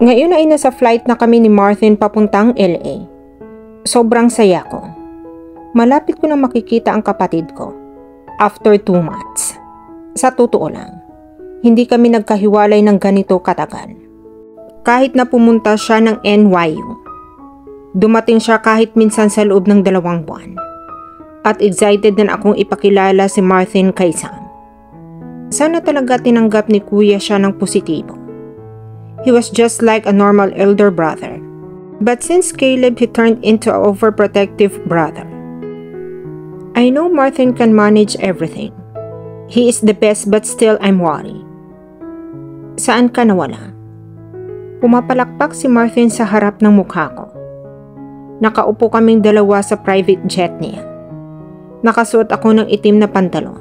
Ngayon ay nasa flight na kami ni Martin papuntang LA. Sobrang saya ko. Malapit ko na makikita ang kapatid ko. After 2 months. Sa totoo lang, hindi kami nagkahiwalay ng ganito katagal. Kahit na pumunta siya ng NYU, dumating siya kahit minsan sa loob ng 2 buwan. At excited din akong ipakilala si Martin kay Sam. Sana talaga tinanggap ni Kuya siya ng positibo. He was just like a normal elder brother. But since Caleb, he turned into an overprotective brother. I know Martin can manage everything. He is the best but still I'm worried. Saan ka nawala? Pumapalakpak si Martin sa harap ng mukha ko. Nakaupo kaming dalawa sa private jet niya. Nakasuot ako ng itim na pantalon.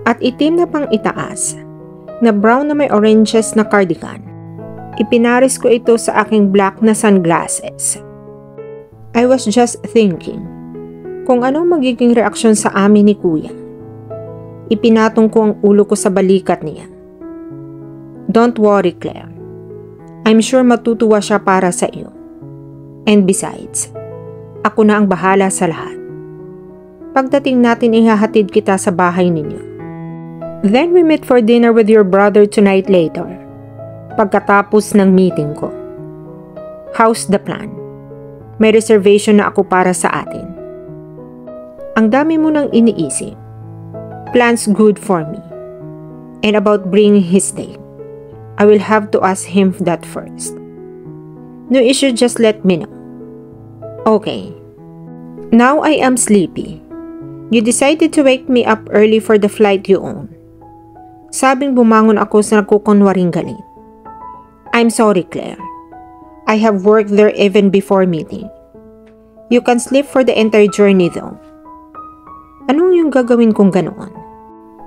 At itim na pang itaas, na brown na may oranges na cardigan. Ipinaris ko ito sa aking black na sunglasses. I was just thinking kung anong magiging reaksyon sa amin ni Kuya. Ipinatong ko ang ulo ko sa balikat niya. Don't worry, Claire. I'm sure matutuwa siya para sa iyo. And besides, ako na ang bahala sa lahat. Pagdating natin ihahatid kita sa bahay ninyo. Then we meet for dinner with your brother tonight later. Pagkatapos ng meeting ko. How's the plan? May reservation na ako para sa atin. Ang dami mo nang iniisip. Plan's good for me. And about bringing his date, I will have to ask him that first. No issue, just let me know. Okay. Now I am sleepy. You decided to wake me up early for the flight you own. Sabing bumangon ako sa nagkukunwaring galit. I'm sorry, Claire. I have worked there even before meeting. You can sleep for the entire journey though. Anong yung gagawin kong ganoon?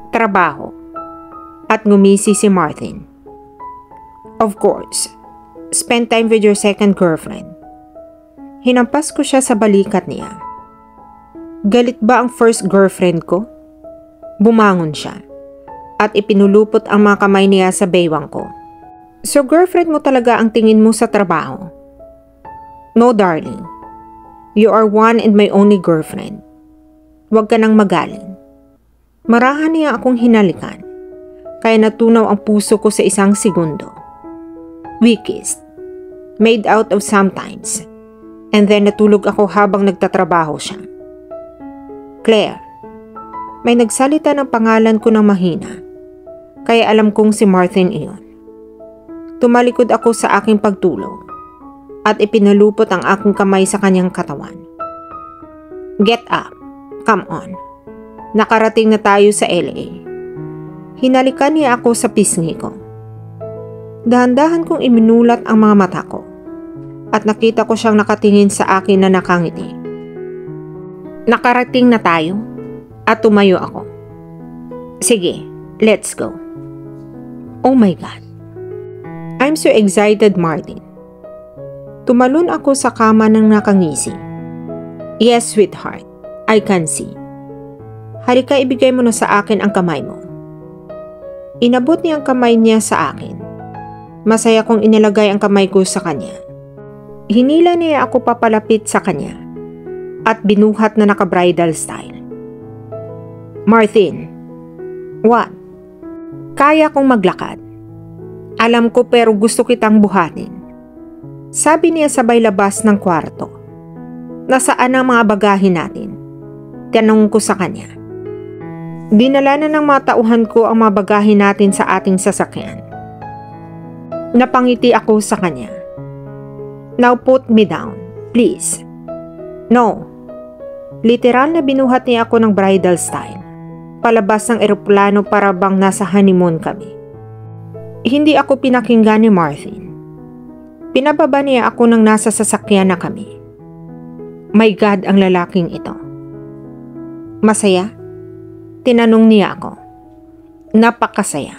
Trabaho. At ngumisi si Martin. Of course, spend time with your second girlfriend. Hinampas ko siya sa balikat niya. Galit ba ang first girlfriend ko? Bumangon siya. At ipinulupot ang mga kamay niya sa baywang ko. So girlfriend mo talaga ang tingin mo sa trabaho? No, darling. You are one and my only girlfriend. Huwag ka nang magaling. Marahan niya akong hinalikan. Kaya natunaw ang puso ko sa isang segundo. We kissed. Made out of sometimes. And then natulog ako habang nagtatrabaho siya. Claire. May nagsalita ng pangalan ko ng mahina. Kaya alam kong si Martin iyon. Tumalikod ako sa aking pagtulog at ipinalupot ang aking kamay sa kanyang katawan. Get up. Come on. Nakarating na tayo sa LA. Hinalikan niya ako sa pisngi ko. Dahan-dahan kong iminulat ang mga mata ko at nakita ko siyang nakatingin sa akin na nakangiti. Nakarating na tayo at tumayo ako. Sige, let's go. Oh my God. I'm so excited, Martin. Tumalon ako sa kama ng nakangisi. Yes, sweetheart. I can see. Halika, ibigay mo na sa akin ang kamay mo. Inabot niya ang kamay niya sa akin. Masaya kong inilagay ang kamay ko sa kanya. Hinila niya ako papalapit sa kanya at binuhat na naka-bridal style. Martin. What? Kaya kong maglakad. Alam ko pero gusto kitang buhatin. Sabi niya sabay labas ng kwarto. Nasaan ang mga bagahe natin? Tanong ko sa kanya. Dinala na ng mga tauhan ko ang mga bagahe natin sa ating sasakyan. Napangiti ako sa kanya. Now put me down, please. No. Literal na binuhat niya ako ng bridal style. Palabas ng eroplano para bang nasa honeymoon kami. Hindi ako pinakinggan ni Martin. Pinababa niya ako nang nasa sasakyan na kami. My God, ang lalaking ito. Masaya? Tinanong niya ako. Napakasaya.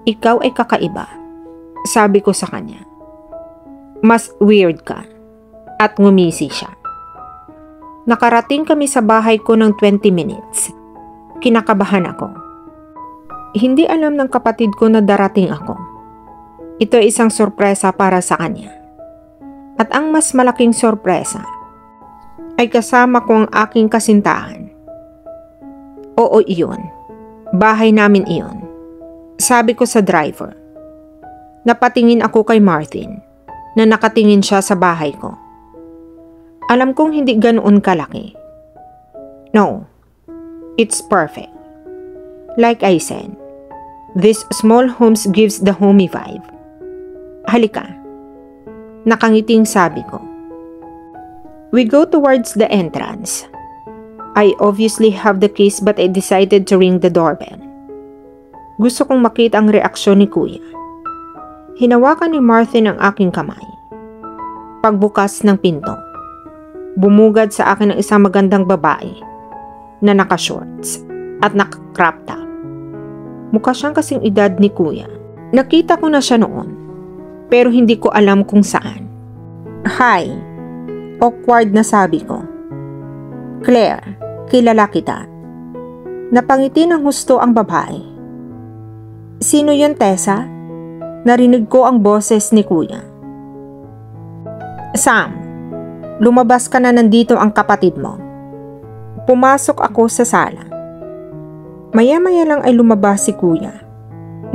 Ikaw ay kakaiba. Sabi ko sa kanya. Mas weird ka. At ngumisi siya. Nakarating kami sa bahay ko ng 20 minutes. Kinakabahan ako. Hindi alam ng kapatid ko na darating ako. Ito ay isang sorpresa para sa kanya. At ang mas malaking sorpresa ay kasama ko ang aking kasintahan. Oo, iyon. Bahay namin iyon. Sabi ko sa driver. Napatingin ako kay Martin na nakatingin siya sa bahay ko. Alam kong hindi ganoon kalaki. No, it's perfect. Like I said, this small homes gives the homey vibe. Halika. Nakangiting sabi ko. We go towards the entrance. I obviously have the keys but I decided to ring the doorbell. Gusto kong makita ang reaksyon ni Kuya. Hinawakan ni Martin ang aking kamay. Pagbukas ng pinto, bumugad sa akin ang isang magandang babae na naka-shorts at naka-crop top. Mukha siyang kasing edad ni Kuya. Nakita ko na siya noon, pero hindi ko alam kung saan. Hi, awkward na sabi ko. Claire, kilala kita. Napangiti ng husto ang babae. Sino yun, Tessa? Narinig ko ang boses ni Kuya. Sam, lumabas ka na, nandito ang kapatid mo. Pumasok ako sa sala. Maya-maya lang ay lumabas si Kuya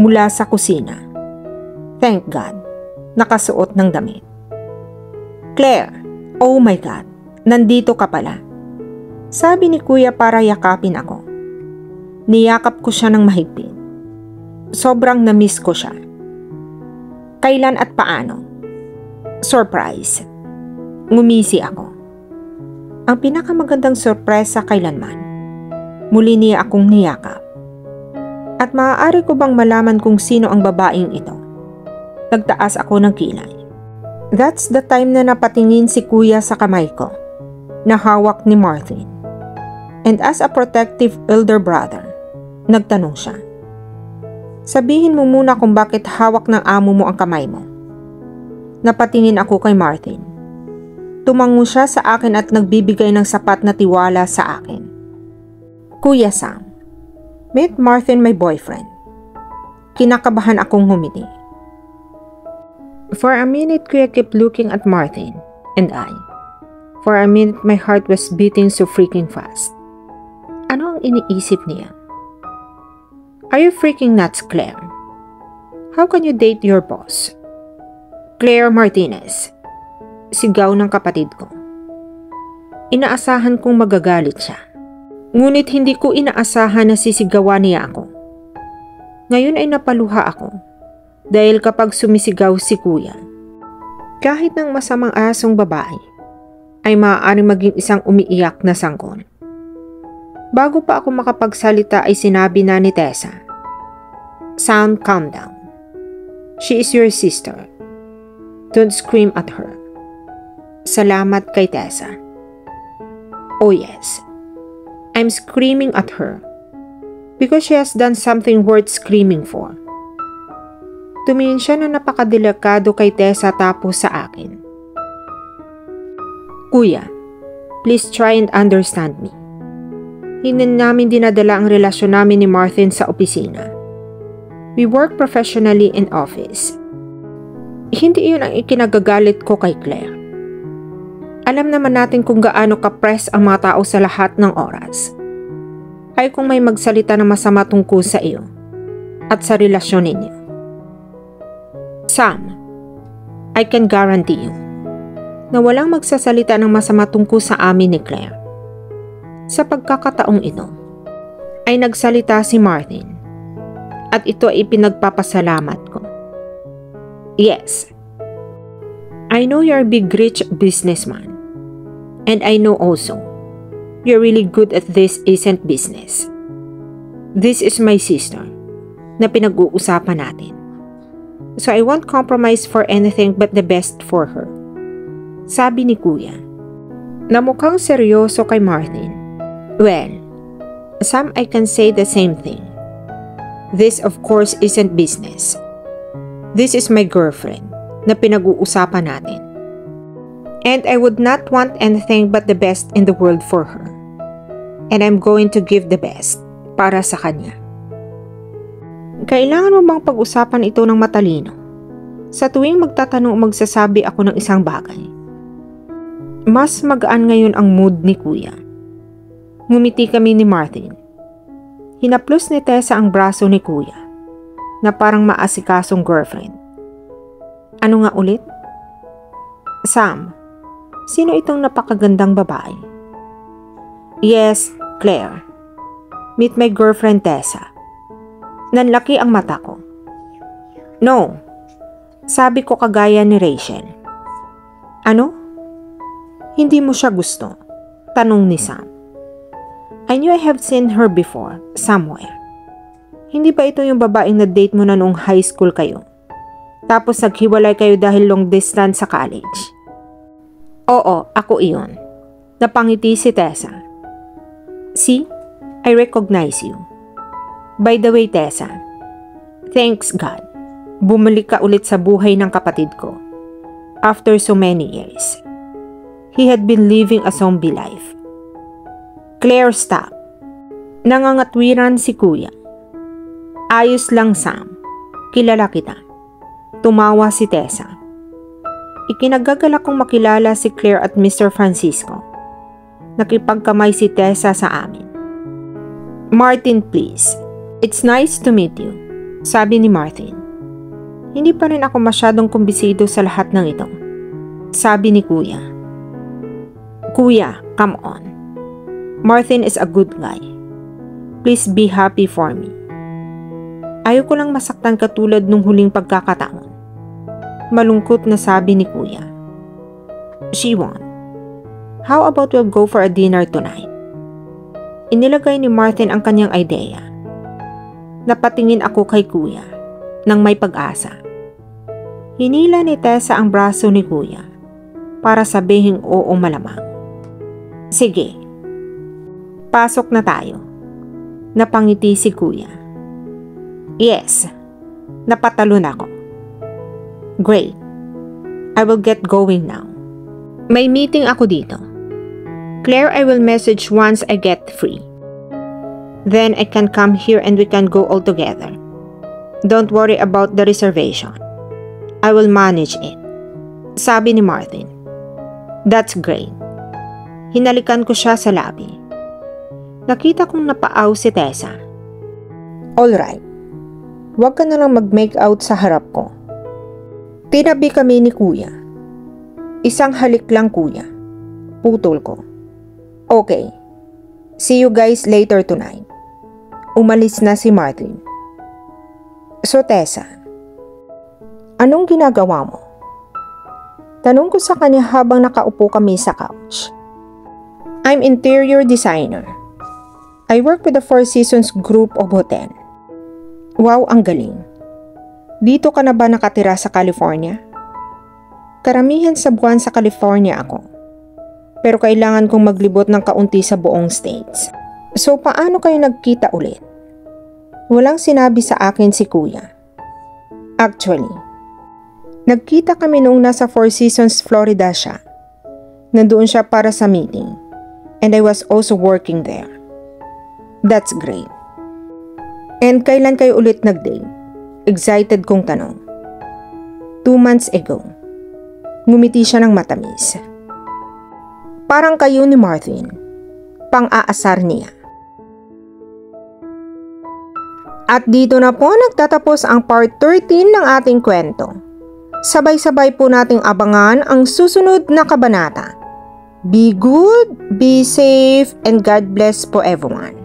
mula sa kusina. Thank God, nakasuot ng damit. Claire, oh my God, nandito ka pala. Sabi ni Kuya para yakapin ako. Niyakap ko siya ng mahigpit. Sobrang na-miss ko siya. Kailan at paano? Surprise. Ngumisi ako. Ang pinakamagandang sorpresa kailanman. Muli niya akong niyakap. At maaari ko bang malaman kung sino ang babaeng ito? Nagtaas ako ng kilay. That's the time na napatingin si Kuya sa kamay ko, na hawak ni Martin. And as a protective elder brother, nagtanong siya. Sabihin mo muna kung bakit hawak ng amo mo ang kamay mo. Napatingin ako kay Martin. Tumango siya sa akin at nagbibigay ng sapat na tiwala sa akin. Kuya Sam, meet Martin, my boyfriend. Kinakabahan akong humiti. For a minute, Kuya kept looking at Martin and I. For a minute, my heart was beating so freaking fast. Ano ang iniisip niya? Are you freaking nuts, Claire? How can you date your boss? Claire Martinez. Sigaw ng kapatid ko. Inaasahan kong magagalit siya. Ngunit hindi ko inaasahan na sisigawan niya ako. Ngayon ay napaluha ako. Dahil kapag sumisigaw si Kuya, kahit ng masamang asong babae, ay maaaring maging isang umiiyak na sanggol. Bago pa ako makapagsalita ay sinabi na ni Tessa, Sam, calm down. She is your sister. Don't scream at her. Salamat kay Tessa. Oh yes, I'm screaming at her because she has done something worth screaming for. Tumingin siya na napakadelikado kay Tessa tapos sa akin. Kuya, please try and understand me. Hindi namin dinadala ang relasyon namin ni Martin sa opisina. We work professionally in office. Hindi iyon ang ikinagagalit ko kay Claire. Alam naman natin kung gaano ka-press ang mga tao sa lahat ng oras. Ay kung may magsalita na masama tungkol sa iyo at sa relasyon ninyo. Sam, I can guarantee you na walang magsasalita ng masama tungkol sa amin ni Claire. Sa pagkakataong ito, ay nagsalita si Martin at ito ay pinagpapasalamat ko. Yes, I know you're a big rich businessman and I know also you're really good at this isn't business. This is my sister na pinag-uusapan natin. So I won't compromise for anything but the best for her. Sabi ni Kuya, na mukhang seryoso kay Martin. Well, Sam, I can say the same thing. This of course isn't business. This is my girlfriend na pinag-uusapan natin. And I would not want anything but the best in the world for her. And I'm going to give the best para sa kanya. Kailangan mo bang pag-usapan ito ng matalino? Sa tuwing magtatanong o magsasabi ako ng isang bagay, mas magaan ngayon ang mood ni Kuya. Ngumiti kami ni Martin. Hinaplos ni Tessa ang braso ni Kuya na parang maasikasong girlfriend. Ano nga ulit? Sam, sino itong napakagandang babae? Yes, Claire. Meet my girlfriend Tessa. Nanlaki ang mata ko. No, sabi ko kagaya ni Rachel. Ano? Hindi mo siya gusto? Tanong ni Sam. I knew I have seen her before, somewhere. Hindi ba ito yung babaeng na date mo na noong high school kayo? Tapos naghiwalay kayo dahil long distance sa college? Oo, ako iyon. Napangiti si Tessa. See, I recognize you. By the way, Tessa, thanks God, bumalik ka ulit sa buhay ng kapatid ko. After so many years. He had been living a zombie life. Claire, stop. Nangangatwiran si Kuya. Ayos lang, Sam. Kilala kita. Tumawa si Tessa. Ikinagagalak kong makilala si Claire at Mr. Francisco. Nakipagkamay si Tessa sa amin. Martin, please. It's nice to meet you, sabi ni Martin. Hindi pa rin ako masyadong kumbisido sa lahat ng ito, sabi ni Kuya. Kuya, come on. Martin is a good guy. Please be happy for me. Ayoko lang masaktan katulad nung huling pagkakataon. Malungkot na sabi ni Kuya. She won't. How about we'll go for a dinner tonight? Inilagay ni Martin ang kanyang ideya. Napatingin ako kay Kuya nang may pag-asa. Hinila ni Tessa ang braso ni Kuya para sabihing oo malamang. Sige, pasok na tayo. Napangiti si Kuya. Yes, napatalon ako. Great. I will get going now. May meeting ako dito. Claire, I will message once I get free. Then I can come here and we can go all together. Don't worry about the reservation. I will manage it. Sabi ni Martin. That's great. Hinalikan ko siya sa labi. Nakita kong napaaw si Tessa. Alright. Huwag ka na lang mag-make out sa harap ko. Tinabi kami ni Kuya. Isang halik lang, Kuya. Putol ko. Okay. See you guys later tonight. Umalis na si Martin. So Tessa, anong ginagawa mo? Tanong ko sa kanya habang nakaupo kami sa couch. I'm interior designer. I work with the Four Seasons group of hotel. Wow, ang galing. Dito ka na ba nakatira sa California? Karamihan sa buwan sa California ako. Pero kailangan kong maglibot ng kaunti sa buong states. So paano kayo nagkita ulit? Walang sinabi sa akin si Kuya. Actually, nagkita kami noong nasa Four Seasons, Florida siya. Nandoon siya para sa meeting. And I was also working there. That's great. And kailan kayo ulit nag-date? Excited kong tanong. 2 months ago. Ngumiti siya ng matamis. Parang kayo ni Martin. Pang-aasar niya. At dito na po nagtatapos ang part 13 ng ating kwento. Sabay-sabay po nating abangan ang susunod na kabanata. Be good, be safe, and God bless po everyone.